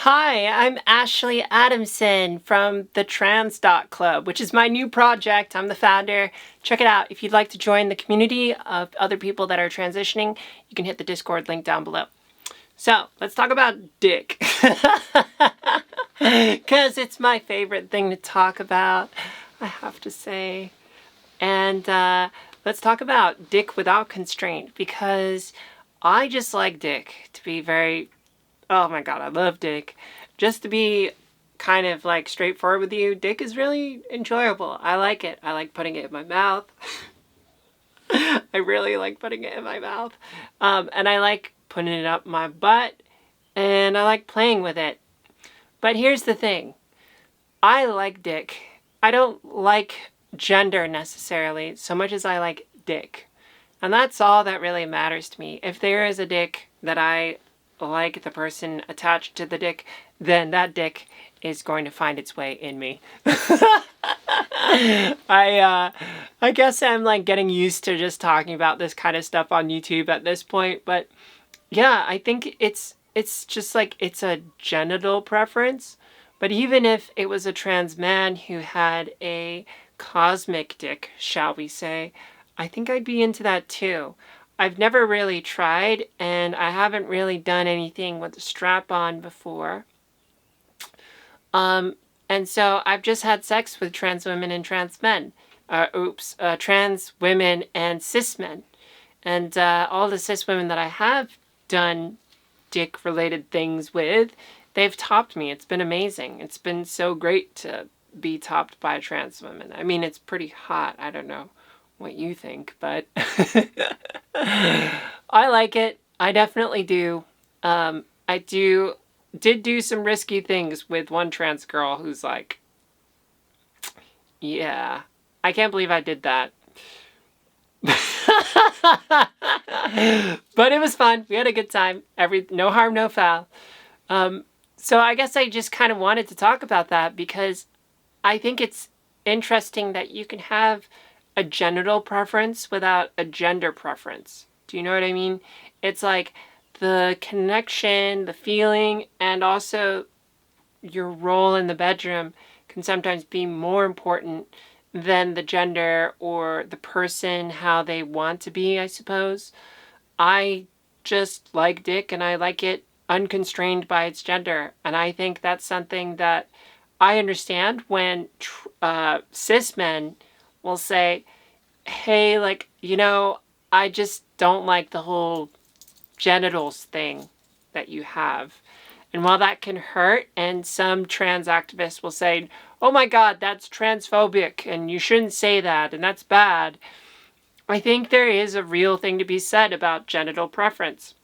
Hi, I'm Ashley Adamson from the Trans.Club, which is my new project. I'm the founder. Check it out. If you'd like to join the community of other people that are transitioning, you can hit the Discord link down below. So, let's talk about dick. Because it's my favorite thing to talk about, I have to say. And let's talk about dick without constraint, because I just like dick to be very... Oh my god, I love dick. Just to be kind of like straightforward with you, dick is really enjoyable. I like it. I like putting it in my mouth. I really like putting it in my mouth. And I like putting it up my butt. And I like playing with it. But here's the thing. I like dick. I don't like gender necessarily so much as I like dick. And that's all that really matters to me. If there is a dick that I like the person attached to the dick, then that dick is going to find its way in me. I guess I'm like getting used to just talking about this kind of stuff on YouTube at this point, but yeah, I think it's just like it's a genital preference. But even if it was a trans man who had a cosmic dick, shall we say, I think I'd be into that too. I've never really tried, and I haven't really done anything with a strap-on before. And so I've just had sex with trans women and trans men. Trans women and cis men. And all the cis women that I have done dick-related things with, they've topped me. It's been amazing. It's been so great to be topped by a trans woman. I mean, it's pretty hot. I don't know what you think, but I like it. I definitely do. I did do some risky things with one trans girl who's like, yeah, I can't believe I did that. But it was fun. We had a good time. No harm, no foul. So I guess I just kind of wanted to talk about that because I think it's interesting that you can have a genital preference without a gender preference. Do you know what I mean? It's like the connection, the feeling, and also your role in the bedroom can sometimes be more important than the gender or the person, how they want to be, I suppose. I just like dick and I like it unconstrained by its gender. And I think that's something that I understand when cis men will say, hey, like, you know, I just don't like the whole genitals thing that you have. And while that can hurt, and some trans activists will say, oh my god, that's transphobic, and you shouldn't say that, and that's bad, I think there is a real thing to be said about genital preference.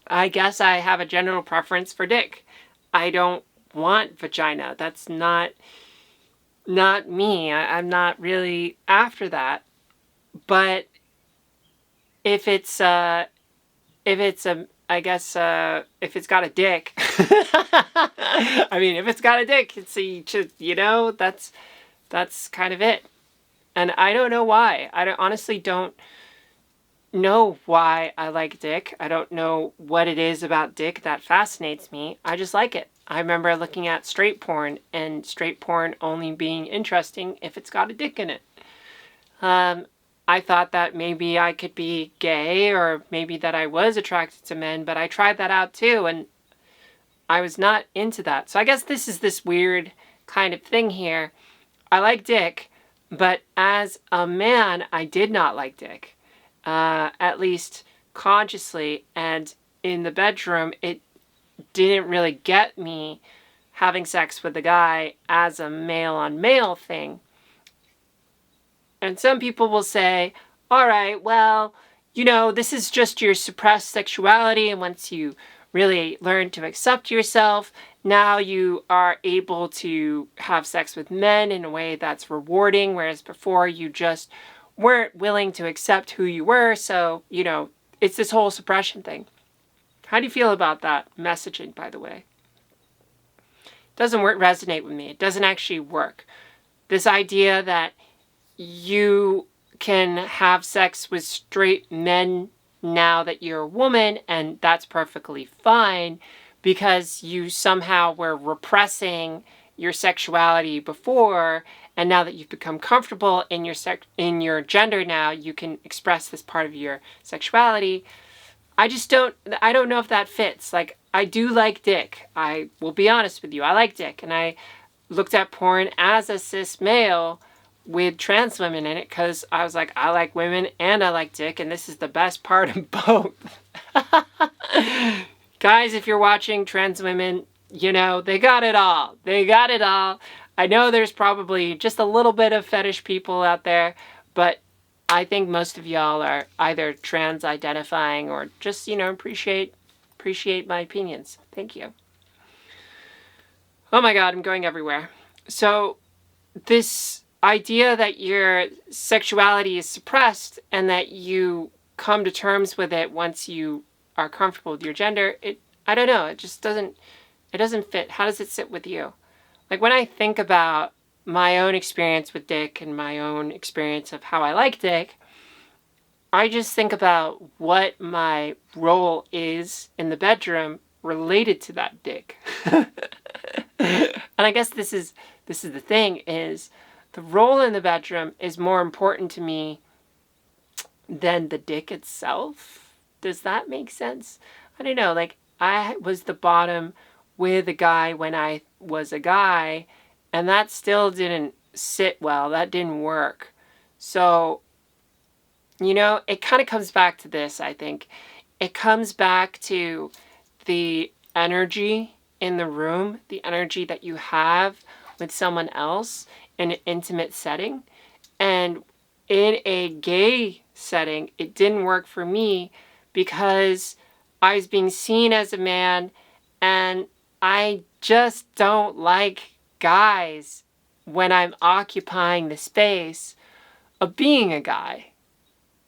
I guess I have a genital preference for dick. I don't want vagina. That's not me. I'm not really after that. But if it's got a dick, I mean, if it's got a dick, that's kind of it. And I don't know why. Honestly don't know why I like dick. I don't know what it is about dick that fascinates me. I just like it. I remember looking at straight porn, and straight porn only being interesting if it's got a dick in it. I thought that maybe I could be gay, or maybe that I was attracted to men, but I tried that out too, and I was not into that. So I guess this is this weird kind of thing here. I like dick, but as a man, I did not like dick. At least consciously, and in the bedroom, it didn't really get me having sex with a guy as a male-on-male thing. And some people will say, all right, well, you know, this is just your suppressed sexuality, and once you really learn to accept yourself, now you are able to have sex with men in a way that's rewarding, whereas before you just weren't willing to accept who you were, so, you know, it's this whole suppression thing. How do you feel about that messaging, by the way? It doesn't resonate with me. It doesn't actually work. This idea that you can have sex with straight men now that you're a woman, and that's perfectly fine, because you somehow were repressing your sexuality before, and now that you've become comfortable in your gender now, you can express this part of your sexuality. I don't know if that fits. Like, I do like dick. I will be honest with you. I like dick. And I looked at porn as a cis male with trans women in it because I was like, I like women and I like dick, and this is the best part of both. Guys, if you're watching, trans women, you know, they got it all. They got it all. I know there's probably just a little bit of fetish people out there, but I think most of y'all are either trans identifying or just, you know, appreciate my opinions. Thank you. Oh my God, I'm going everywhere. So this idea that your sexuality is suppressed and that you come to terms with it once you are comfortable with your gender, I don't know, it doesn't fit. How does it sit with you? Like, when I think about my own experience with dick and my own experience of how I like dick, I just think about what my role is in the bedroom related to that dick. And I guess this is the thing, is the role in the bedroom is more important to me than the dick itself. Does that make sense? I don't know. Like, I was the bottom with a guy when I was a guy, and that still didn't sit well. That didn't work. So, you know, it kind of comes back to this, I think. It comes back to the energy in the room, the energy that you have with someone else in an intimate setting. And in a gay setting, it didn't work for me because I was being seen as a man, and I just don't like guys when I'm occupying the space of being a guy.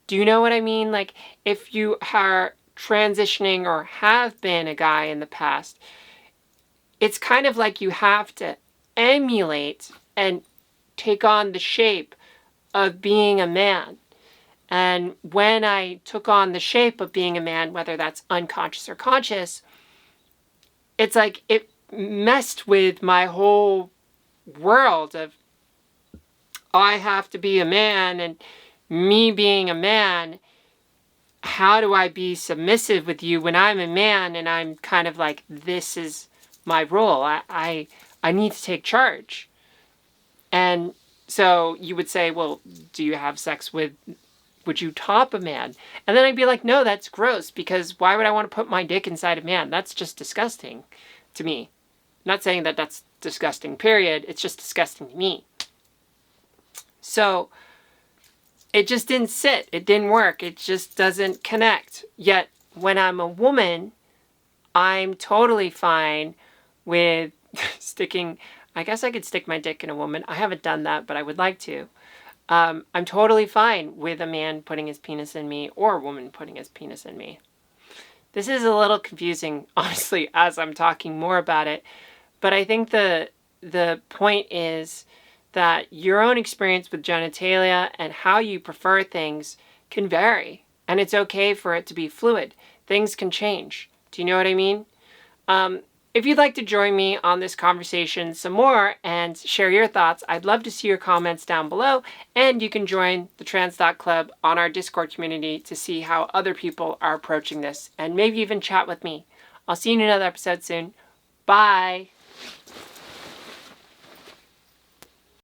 Do you know what I mean? Like, if you are transitioning or have been a guy in the past, it's kind of like you have to emulate and take on the shape of being a man. And when I took on the shape of being a man, whether that's unconscious or conscious, it's like it messed with my whole world of, I have to be a man, and me being a man, how do I be submissive with you when I'm a man and I'm kind of like, this is my role. I need to take charge. And so you would say, well, do you have sex with, would you top a man? And then I'd be like, no, that's gross, because why would I want to put my dick inside a man? That's just disgusting to me. I'm not saying that that's disgusting, period. It's just disgusting to me. So it just didn't sit. It didn't work. It just doesn't connect. Yet when I'm a woman, I'm totally fine with sticking, I guess I could stick my dick in a woman. I haven't done that, but I would like to. I'm totally fine with a man putting his penis in me or a woman putting his penis in me. This is a little confusing, honestly, as I'm talking more about it. But I think the point is that your own experience with genitalia and how you prefer things can vary. And it's okay for it to be fluid. Things can change. Do you know what I mean? If you'd like to join me on this conversation some more and share your thoughts, I'd love to see your comments down below. And you can join the Trans.Club on our Discord community to see how other people are approaching this, and maybe even chat with me. I'll see you in another episode soon. Bye!